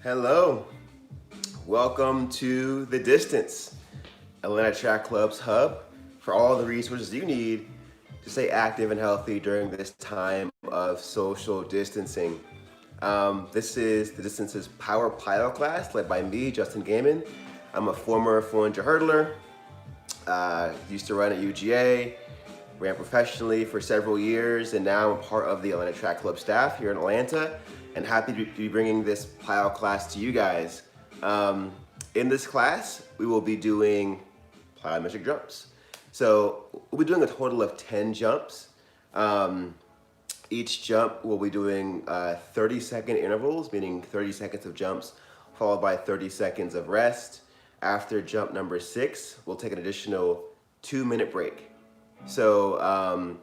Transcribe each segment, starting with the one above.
Hello, welcome to The Distance, Atlanta Track Club's hub for all the resources you need to stay active and healthy during this time of social distancing. This is The Distance's Power Plyo class led by me, Justin Gaymon. I'm a former 400 hurdler, used to run at UGA, ran professionally for several years, and now I'm part of the Atlanta Track Club staff here in Atlanta, and happy to be bringing this plyo class to you guys. In this class, we will be doing plyometric jumps. So we'll be doing a total of 10 jumps. Each jump we'll be doing 30-second intervals, meaning 30 seconds of jumps followed by 30 seconds of rest. After jump number 6, we'll take an additional 2-minute break. So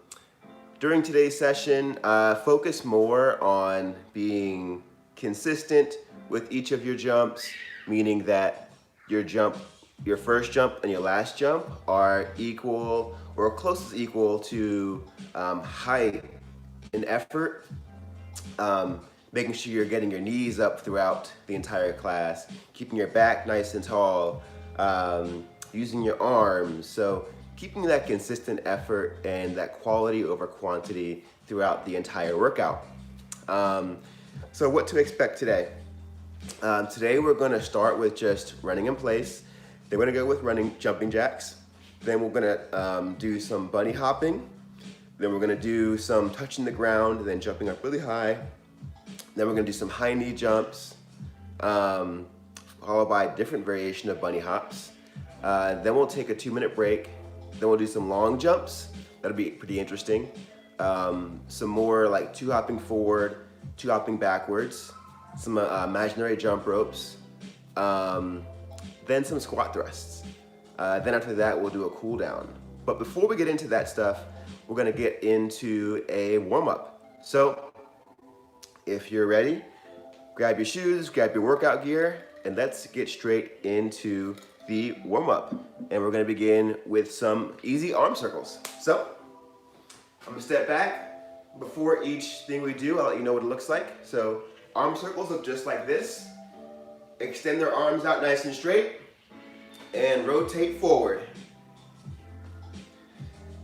during today's session, focus more on being consistent with each of your jumps, meaning that your first jump and your last jump are equal or close as equal to height and effort. Making sure you're getting your knees up throughout the entire class, keeping your back nice and tall, using your arms. So keeping that consistent effort and that quality over quantity throughout the entire workout. So what to expect today? Today we're going to start with just running in place. Then we're going to go with jumping jacks. Then we're going to do some bunny hopping. Then we're going to do some touching the ground, then jumping up really high. Then we're going to do some Heine Jumps, followed by a different variation of bunny hops. Then we'll take a 2-minute break. Then we'll do some long jumps. That'll be pretty interesting. Some more like 2 hopping forward, 2 hopping backwards, some imaginary jump ropes, then some squat thrusts. Then after that, we'll do a cool down. But before we get into that stuff, we're gonna get into a warm-up. So if you're ready, grab your shoes, grab your workout gear, and let's get straight into the warm-up. And we're gonna begin with some easy arm circles. So I'm gonna step back. Before each thing we do, I'll let you know what it looks like. So arm circles look just like this. Extend their arms out nice and straight and rotate forward.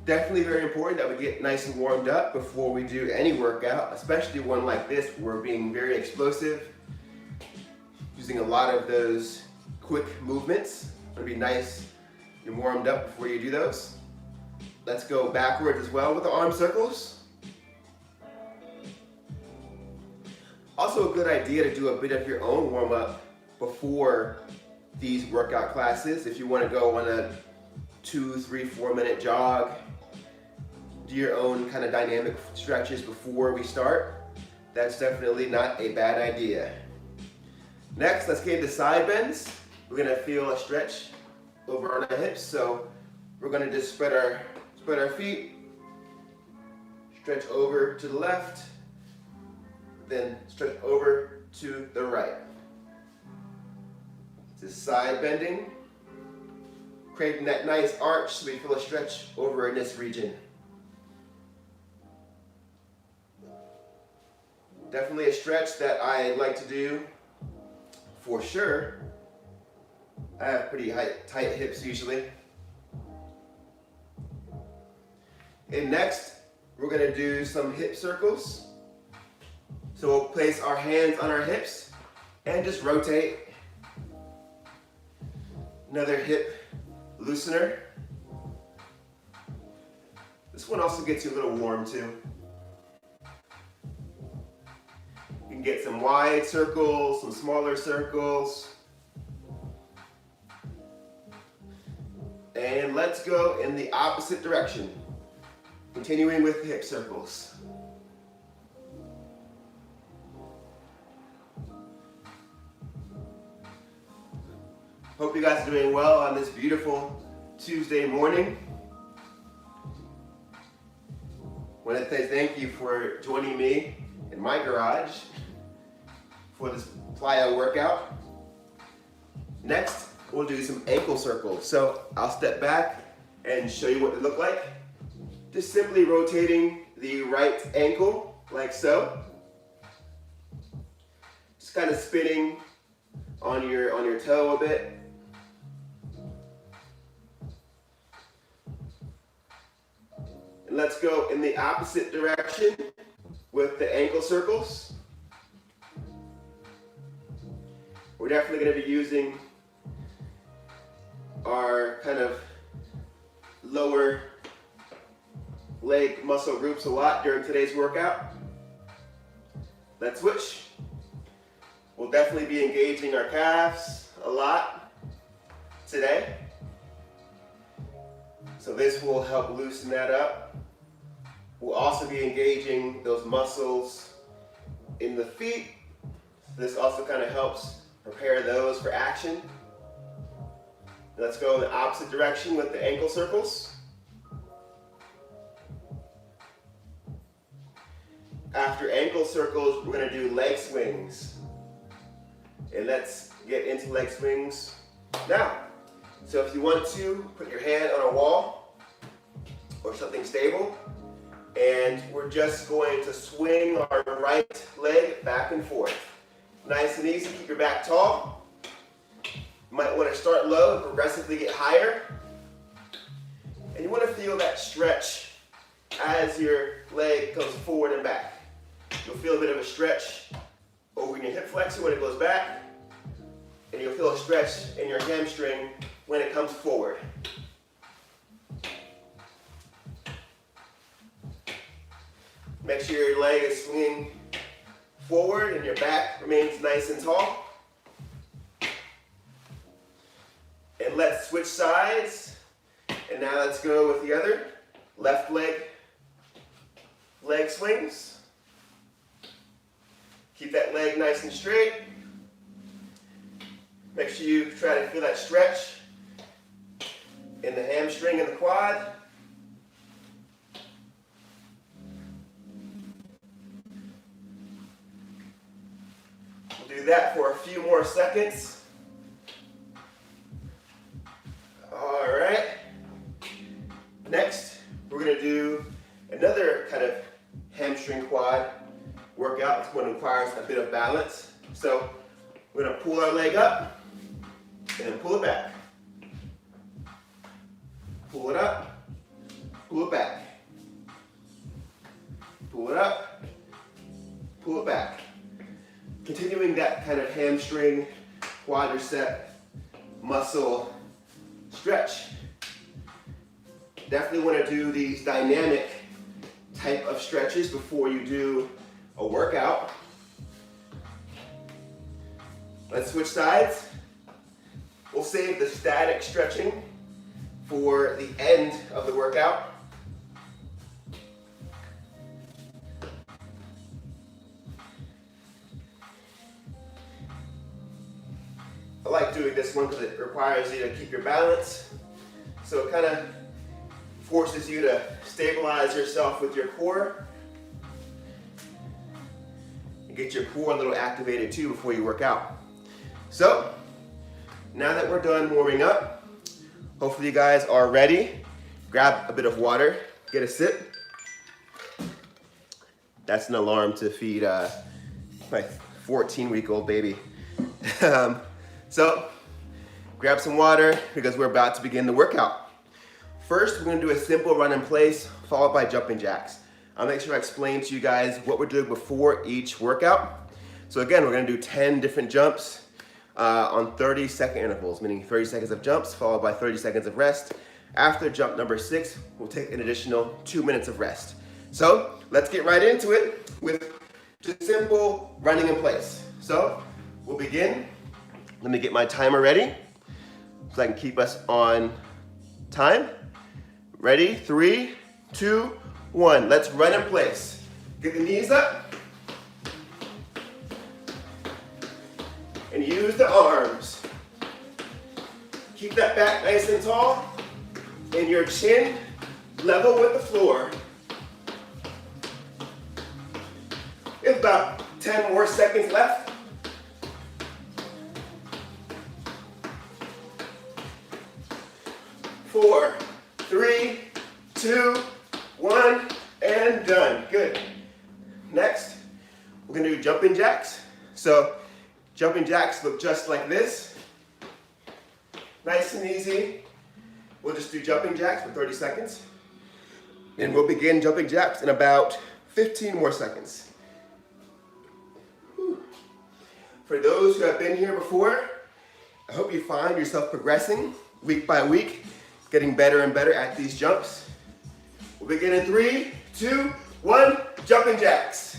Definitely very important that we get nice and warmed up before we do any workout, especially one like this where we're being very explosive, using a lot of those quick movements. It'll be nice and warmed up before you do those. Let's go backwards as well with the arm circles. Also a good idea to do a bit of your own warm-up before these workout classes. If you want to go on a 2, 3, 4-minute jog, do your own kind of dynamic stretches before we start. That's definitely not a bad idea. Next, let's get into side bends. We're gonna feel a stretch over on our hips. So we're gonna just spread our feet, stretch over to the left, then stretch over to the right. This is side bending, creating that nice arch so we feel a stretch over in this region. Definitely a stretch that I like to do for sure. I have pretty tight hips usually. And next, we're gonna do some hip circles. So we'll place our hands on our hips and just rotate. Another hip loosener. This one also gets you a little warm too. You can get some wide circles, some smaller circles. And let's go in the opposite direction. Continuing with the hip circles. Hope you guys are doing well on this beautiful Tuesday morning. I want to say thank you for joining me in my garage for this plyo workout. Next, we'll do some ankle circles. So I'll step back and show you what they look like. Just simply rotating the right ankle like so. Just kind of spinning on your toe a bit. And let's go in the opposite direction with the ankle circles. We're definitely going to be using our kind of lower leg muscle groups a lot during today's workout. Let's switch. We'll definitely be engaging our calves a lot today. So this will help loosen that up. We'll also be engaging those muscles in the feet. This also kind of helps prepare those for action. Let's go in the opposite direction with the ankle circles. After ankle circles, we're going to do leg swings. And let's get into leg swings now. So if you want to, put your hand on a wall or something stable, and we're just going to swing our right leg back and forth. Nice and easy, keep your back tall. You might want to start low and progressively get higher. And you want to feel that stretch as your leg goes forward and back. You'll feel a bit of a stretch over in your hip flexor when it goes back, and you'll feel a stretch in your hamstring when it comes forward. Make sure your leg is swinging forward and your back remains nice and tall. And let's switch sides. And now let's go with the other left leg swings. Keep that leg nice and straight. Make sure you try to feel that stretch in the hamstring and the quad. We'll do that for a few more seconds. All right. Next, we're going to do another kind of hamstring quad workout. This one requires a bit of balance. So we're going to pull our leg up and then pull it back. Pull it up, pull it back. Pull it up, pull it back. Continuing that kind of hamstring, quadricep muscle stretch. Definitely want to do these dynamic type of stretches before you do a workout. Let's switch sides. We'll save the static stretching for the end of the workout. I like doing this one because it requires you to keep your balance. So it kind of forces you to stabilize yourself with your core. And get your core a little activated too before you work out. So, now that we're done warming up, hopefully you guys are ready. Grab a bit of water, get a sip. That's an alarm to feed my 14-week-old baby. So, grab some water because we're about to begin the workout. First, we're gonna do a simple run in place followed by jumping jacks. I'll make sure I explain to you guys what we're doing before each workout. So again, we're gonna do 10 different jumps on 30-second intervals, meaning 30 seconds of jumps followed by 30 seconds of rest. After jump number 6, we'll take an additional 2 minutes of rest. So let's get right into it with just simple running in place. So we'll begin. Let me get my timer ready so I can keep us on time. Ready? 3, 2, 1. Let's run in place. Get the knees up. And use the arms. Keep that back nice and tall and your chin level with the floor. It's about 10 more seconds left. 4, 3, 2, 1, and done. Good. Next, we're gonna do jumping jacks. So Jumping jacks look just like this. Nice and easy. We'll just do jumping jacks for 30 seconds. And we'll begin jumping jacks in about 15 more seconds. Whew. For those who have been here before, I hope you find yourself progressing week by week, getting better and better at these jumps. We'll begin in 3, 2, 1, jumping jacks.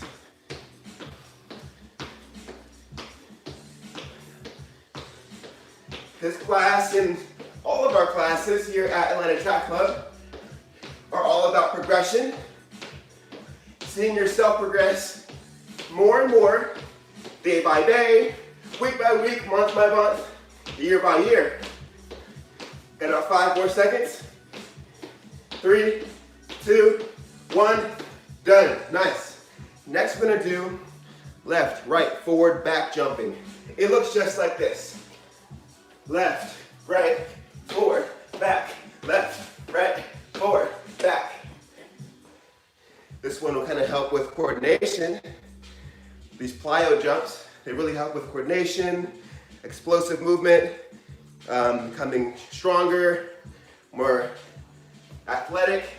This class and all of our classes here at Atlanta Track Club are all about progression, seeing yourself progress more and more, day by day, week by week, month by month, year by year. Got about 5 more seconds. 3, 2, 1, done. Nice. Next we're gonna do left, right, forward, back jumping. It looks just like this. Left, right, forward, back, left, right, forward, back. This one will kind of help with coordination. These plyo jumps, they really help with coordination, explosive movement, becoming stronger, more athletic.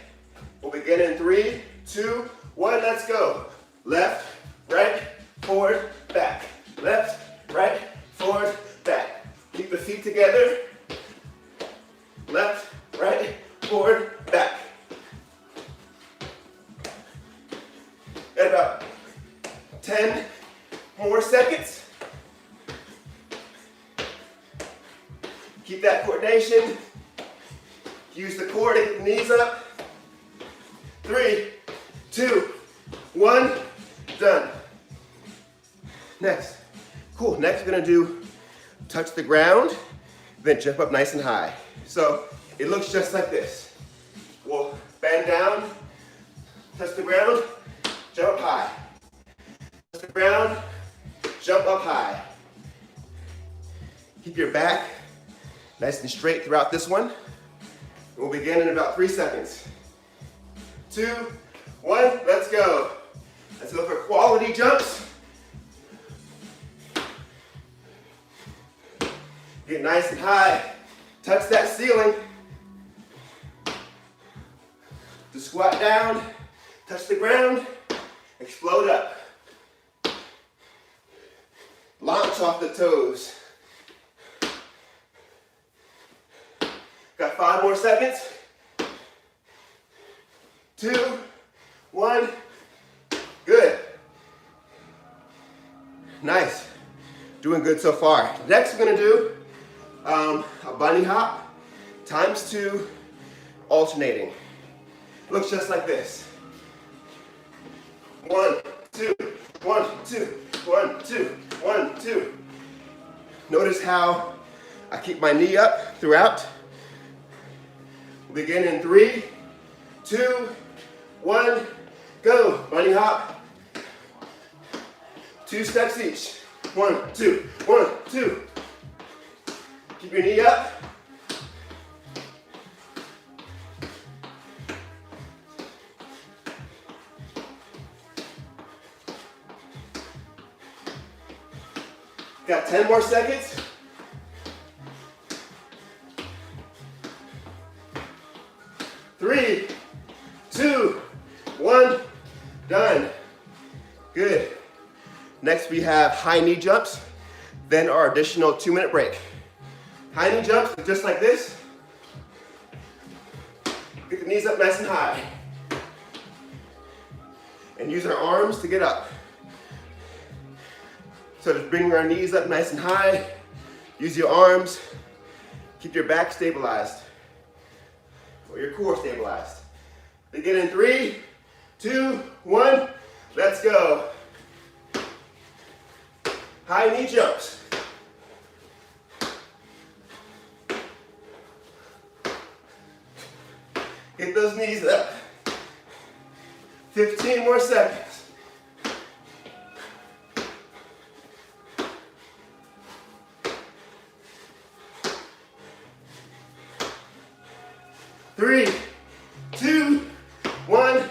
We'll begin in 3, 2, 1, let's go. Left, right, forward, back. Left, right, forward, back. Keep the feet together. Left, right, forward, back. Got about 10 more seconds. Keep that coordination. Use the core to get the knees up. 3, 2, 1, done. Next. Cool, next we're gonna do touch the ground, then jump up nice and high. So it looks just like this. We'll bend down, touch the ground, jump up high. Touch the ground, jump up high. Keep your back nice and straight throughout this one. We'll begin in about 3 seconds. 2, 1, let's go. Let's go for quality jumps. Get nice and high. Touch that ceiling. To squat down, touch the ground, explode up. Launch off the toes. Got 5 more seconds. 2, 1, good. Nice. Doing good so far. Next we're gonna do a bunny hop times 2 alternating. Looks just like this. 1, 2, 1, 2, 1, 2, 1, 2. Notice how I keep my knee up throughout. We'll begin in 3, 2, 1, go. Bunny hop. 2 steps each. 1, 2, 1, 2. Keep your knee up. Got 10 more seconds. 3, 2, 1, done. Good. Next we have high knee jumps, then our additional 2-minute break. High knee jumps just like this. Get the knees up nice and high. And use our arms to get up. So just bring our knees up nice and high. Use your arms. Keep your back stabilized. Or your core stabilized. Begin in 3, 2, 1, let's go. High knee jumps. Get those knees up. 15 more seconds. 3, 2, 1,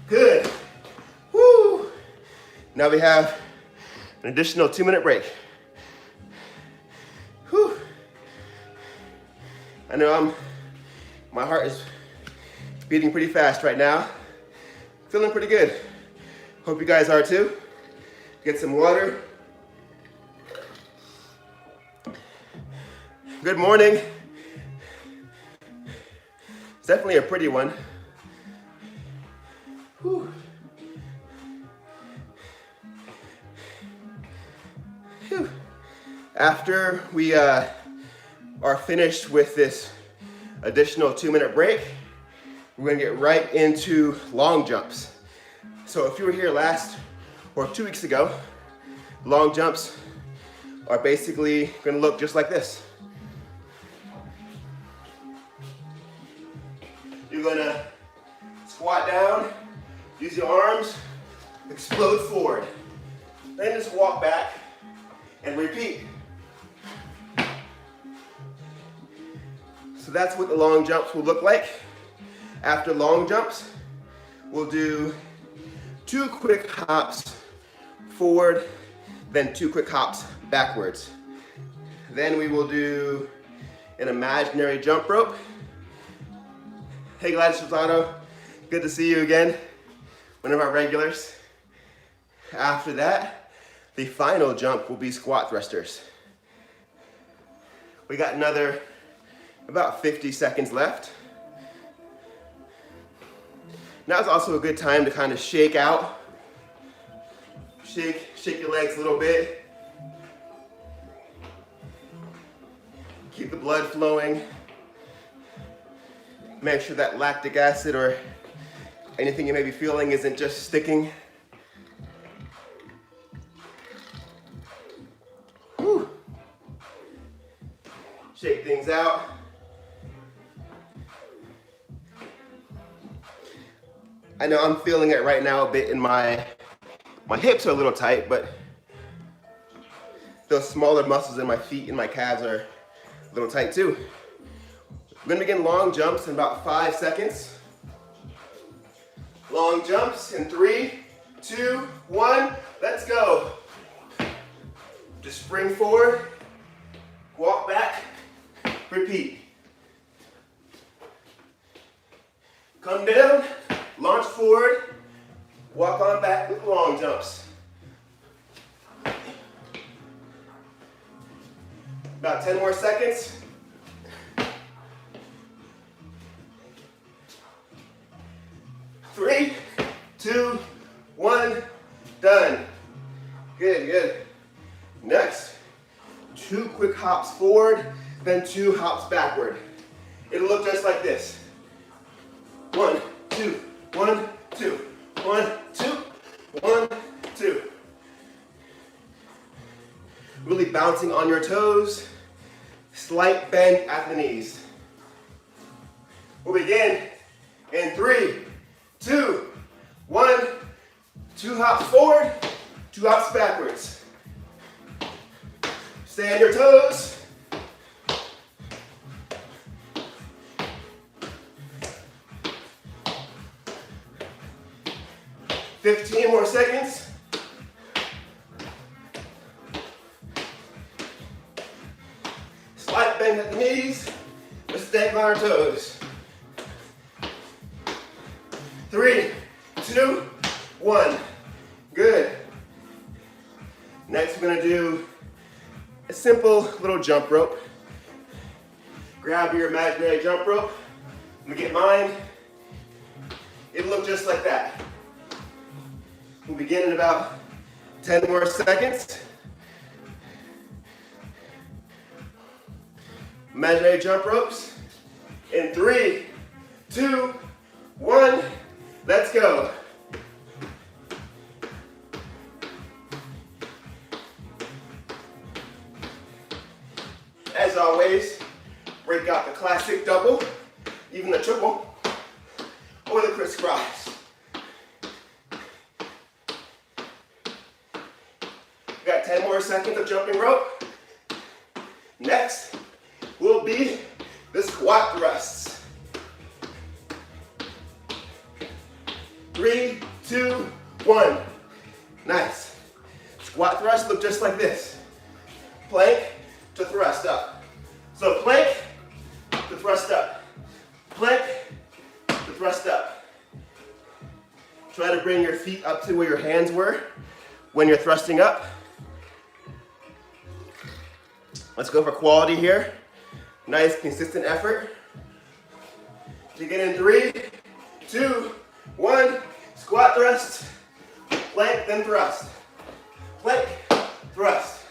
good. Woo! Now we have an additional 2-minute break. I know my heart is beating pretty fast right now. Feeling pretty good. Hope you guys are too. Get some water. Good morning. It's definitely a pretty one. Whew. Whew. After we are finished with this additional 2-minute break, we're gonna get right into long jumps. So if you were here last or 2 weeks ago, long jumps are basically gonna look just like this. You're gonna squat down, use your arms, explode forward. Then just walk back and repeat. So that's what the long jumps will look like. After long jumps, we'll do 2 quick hops forward, then 2 quick hops backwards. Then we will do an imaginary jump rope. Hey Gladys Rosado, good to see you again, one of our regulars. After that, the final jump will be squat thrusters. We got another about 50 seconds left. Now's also a good time to kind of shake out. Shake your legs a little bit. Keep the blood flowing. Make sure that lactic acid or anything you may be feeling isn't just sticking. Whew. Shake things out. I know I'm feeling it right now a bit in my hips are a little tight, but those smaller muscles in my feet and my calves are a little tight too. We're gonna begin long jumps in about 5 seconds. Long jumps in 3, 2, 1, let's go. Just spring forward, walk back, repeat. Come down, launch forward, walk on back with long jumps. About 10 more seconds. 3, 2, 1, done. Good, good. Next, 2 quick hops forward, then 2 hops backward. It'll look just like this. 1, 2, 1, 2, 1, 2, 1, 2. Really bouncing on your toes. Slight bend at the knees. We'll begin in 3, 2, 1, 2 hops forward, 2 hops backwards. Stay on your toes. "15 more seconds. Slight bend at the knees, but stay on our toes. 3, 2, 1. Good. Next, we're gonna do a simple little jump rope. Grab your imaginary jump rope. I'm gonna get mine. It'll look just like that. We'll begin in about 10 more seconds. Imaginary jump ropes. In 3, 2, 1, let's go. As always, break out the classic double, even the triple, or the crisscross. Got 10 more seconds of jumping rope. Next will be the squat thrusts. 3, 2, 1. Nice. Squat thrusts look just like this. Plank to thrust up. So plank to thrust up. Plank, the thrust up. Try to bring your feet up to where your hands were when you're thrusting up. Let's go for quality here. Nice, consistent effort. Begin in 3, 2, 1. Squat thrust, plank, then thrust. Plank, thrust.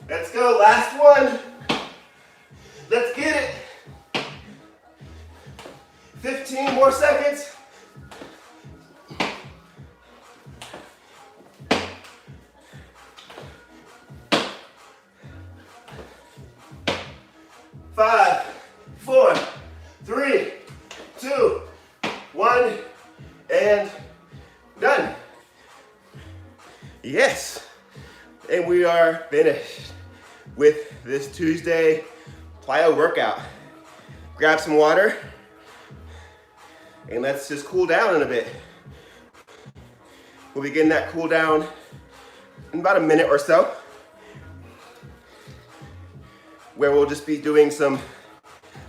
Let's go, last one. Let's get it. 15 more seconds. 5, 4, 3, 2, 1, and done. Yes, and we are finished with this Tuesday plyo workout. Grab some water, and let's just cool down in a bit. We'll begin that cool down in about a minute or so, where we'll just be doing some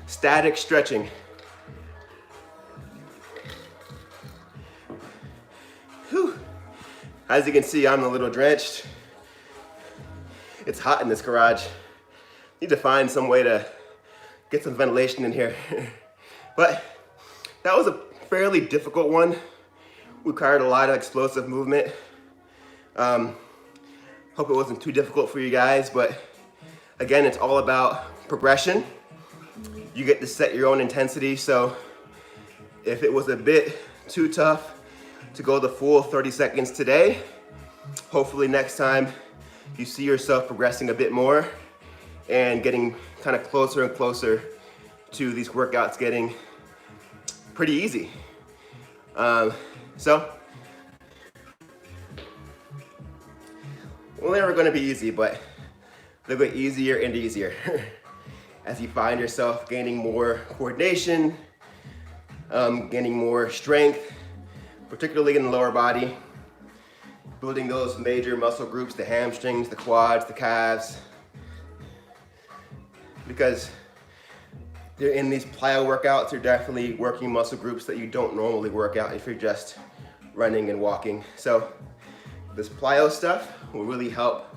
static stretching. Whew. As you can see, I'm a little drenched. It's hot in this garage. Need to find some way to get some ventilation in here. But that was a fairly difficult one. Required a lot of explosive movement. Hope it wasn't too difficult for you guys, but again, it's all about progression. You get to set your own intensity, so if it was a bit too tough to go the full 30 seconds today, hopefully next time you see yourself progressing a bit more and getting kind of closer and closer to these workouts getting pretty easy. So, well, they're never gonna be easy, but they'll get easier and easier as you find yourself gaining more coordination, gaining more strength, particularly in the lower body, building those major muscle groups, the hamstrings, the quads, the calves, because they're in these plyo workouts, you're definitely working muscle groups that you don't normally work out if you're just running and walking. So this plyo stuff will really help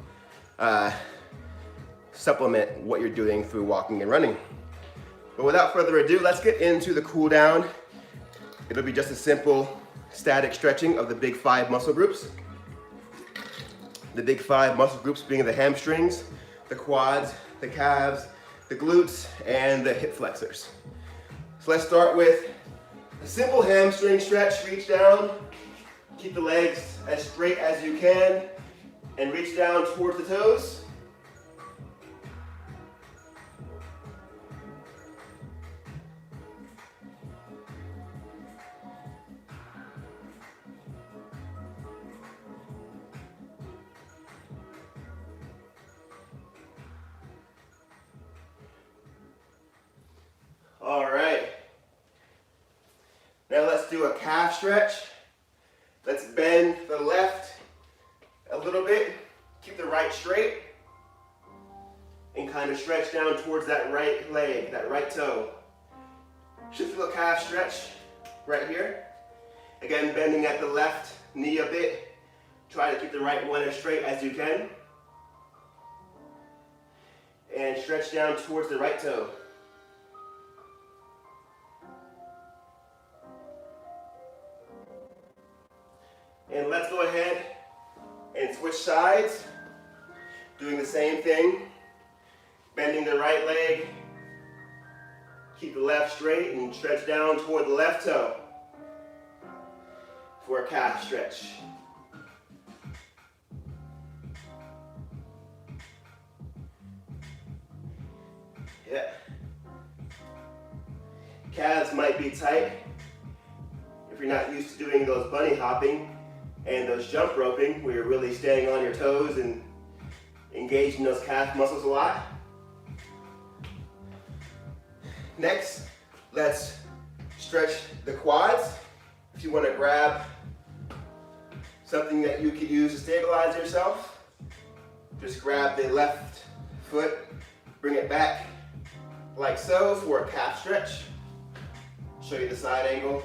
supplement what you're doing through walking and running. But without further ado, let's get into the cool down. It'll be just a simple static stretching of the big 5 muscle groups. The big 5 muscle groups being the hamstrings, the quads, the calves, the glutes, and the hip flexors. So let's start with a simple hamstring stretch. Reach down, keep the legs as straight as you can, and reach down towards the toes. All right, now let's do a calf stretch. Let's bend the left a little bit, keep the right straight, and kind of stretch down towards that right leg, that right toe. Should feel a calf stretch right here. Again, bending at the left knee a bit. Try to keep the right one as straight as you can. And stretch down towards the right toe. And let's go ahead and switch sides, doing the same thing, bending the right leg, keep the left straight and stretch down toward the left toe for a calf stretch. Yeah. Calves might be tight if you're not used to doing those bunny hopping and those jump roping, where you're really staying on your toes and engaging those calf muscles a lot. Next, let's stretch the quads. If you want to grab something that you could use to stabilize yourself, just grab the left foot, bring it back, like so for a calf stretch. Show you the side angle.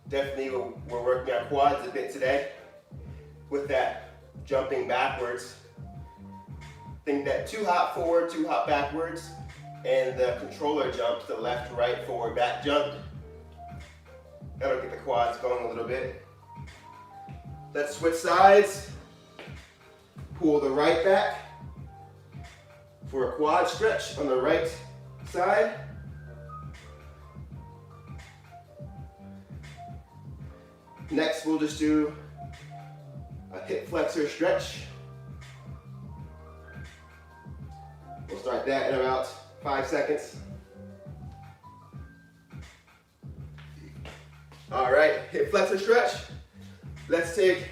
Definitely we're working our quads a bit today with that jumping backwards. Think that 2 hop forward, 2 hop backwards, and the controller jumps, the left, right, forward, back jump. That'll get the quads going a little bit. Let's switch sides. Pull the right back for a quad stretch on the right side. Next, we'll just do a hip flexor stretch. We'll start that in about 5 seconds. All right, hip flexor stretch. Let's take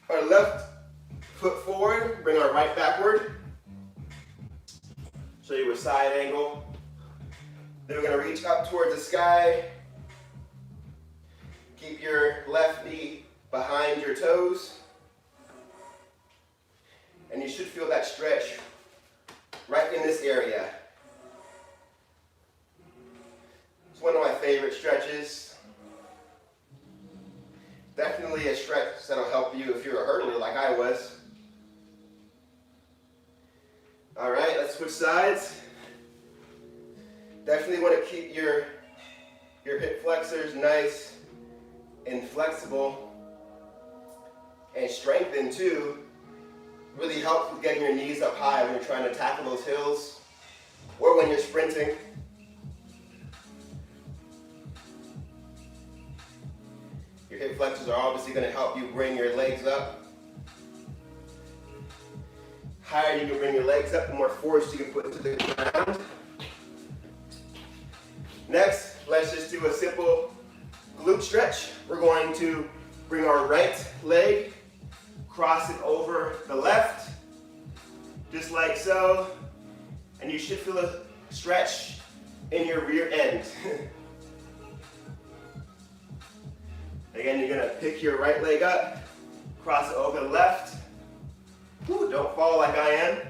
our left foot forward, bring our right backward. Show you a side angle. Then we're gonna reach up towards the sky. Keep your left knee behind your toes. And you should feel that stretch right in this area. It's one of my favorite stretches. Definitely a stretch that'll help you if you're a hurdler like I was. All right, let's switch sides. Definitely want to keep your hip flexors nice and flexible and strengthened too. Really helps with getting your knees up high when you're trying to tackle those hills or when you're sprinting. Your hip flexors are obviously going to help you bring your legs up. Higher you can bring your legs up, the more force you can put into the ground. Next, let's just do a simple glute stretch. We're going to bring our right leg, cross it over the left, just like so, and you should feel a stretch in your rear end. Again, you're gonna pick your right leg up, cross it over the left. Whew, don't fall like I am.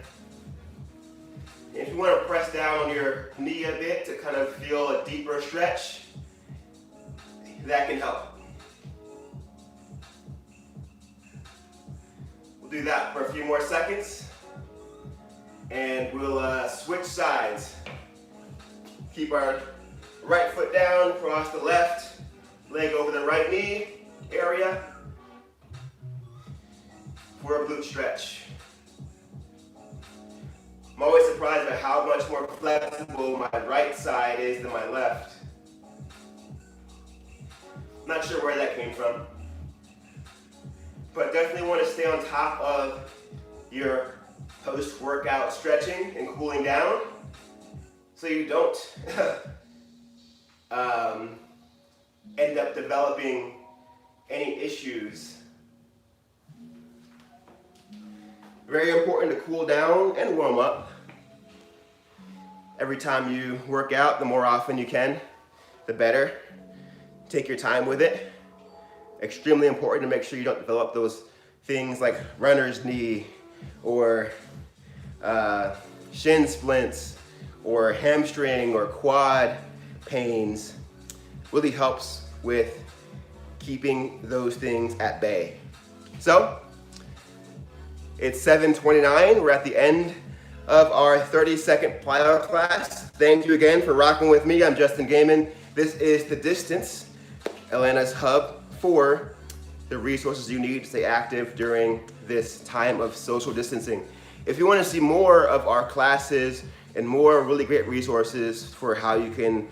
If you want to press down on your knee a bit to kind of feel a deeper stretch, that can help. We'll do that for a few more seconds, and we'll switch sides. Keep our right foot down, cross the left, leg over the right knee area for a glute stretch. I'm always surprised by how much more flexible my right side is than my left. Not sure where that came from, but definitely want to stay on top of your post-workout stretching and cooling down so you don't end up developing any issues. Very important to cool down and warm up. Every time you work out, the more often you can, the better. Take your time with it. Extremely important to make sure you don't develop those things like runner's knee or shin splints or hamstring or quad pains. Really helps with keeping those things at bay. So, it's 7:29. We're at the end of our 30-second plyo class. Thank you again for rocking with me. I'm Justin Gaymon. This is The Distance, Atlanta's hub for the resources you need to stay active during this time of social distancing. If you want to see more of our classes and more really great resources for how you can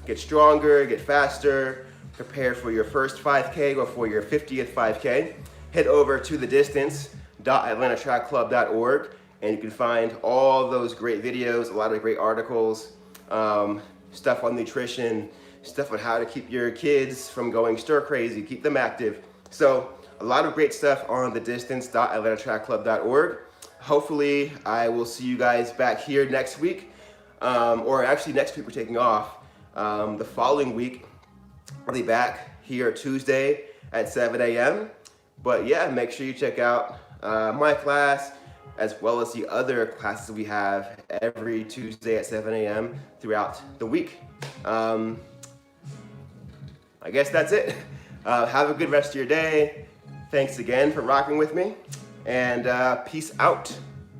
get stronger, get faster, prepare for your first 5K or for your 50th 5K, head over to thedistance.atlantatrackclub.org and you can find all those great videos, a lot of great articles, stuff on nutrition, stuff on how to keep your kids from going stir crazy, keep them active. So a lot of great stuff on thedistance.atlantatrackclub.org. Hopefully I will see you guys back here next week, or actually next week we're taking off. The following week I'll be back here Tuesday at 7 a.m. But yeah, make sure you check out my class as well as the other classes we have every Tuesday at 7 a.m. throughout the week. I guess that's it. Have a good rest of your day. Thanks again for rocking with me, and peace out.